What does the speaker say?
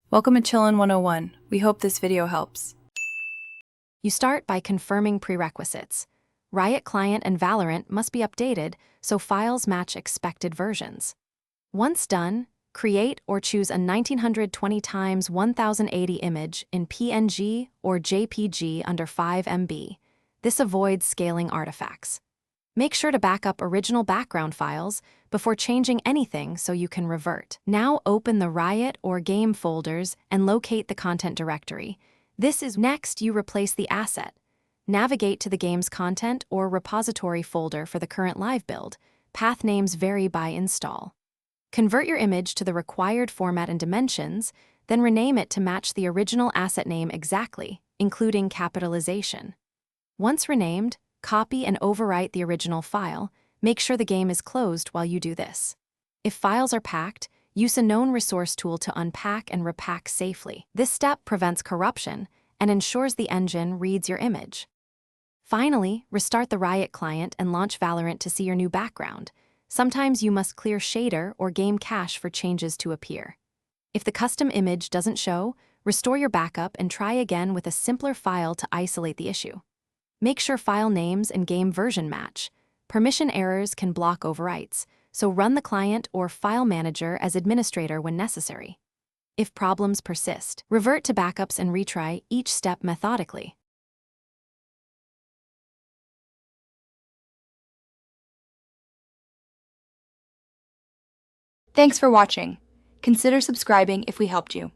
Welcome to Chillin' 101. We hope this video helps. You start by confirming prerequisites. Riot Client and Valorant must be updated so files match expected versions. Once done, create or choose a 1920 x 1080 image in PNG or JPG under 5 MB. This avoids scaling artifacts. Make sure to back up original background files before changing anything so you can revert. Now open the Riot or Game folders and locate the content directory. This is next you replace the asset. Navigate to the game's content or repository folder for the current live build. Path names vary by install. Convert your image to the required format and dimensions, then rename it to match the original asset name exactly, including capitalization. Once renamed, copy and overwrite the original file. Make sure the game is closed while you do this. If files are packed, use a known resource tool to unpack and repack safely. This step prevents corruption and ensures the engine reads your image. Finally, restart the Riot client and launch Valorant to see your new background. Sometimes you must clear shader or game cache for changes to appear. If the custom image doesn't show, restore your backup and try again with a simpler file to isolate the issue. Make sure file names and game version match. Permission errors can block overwrites, so run the client or file manager as administrator when necessary. If problems persist, revert to backups and retry each step methodically. Thanks for watching. Consider subscribing if we helped you.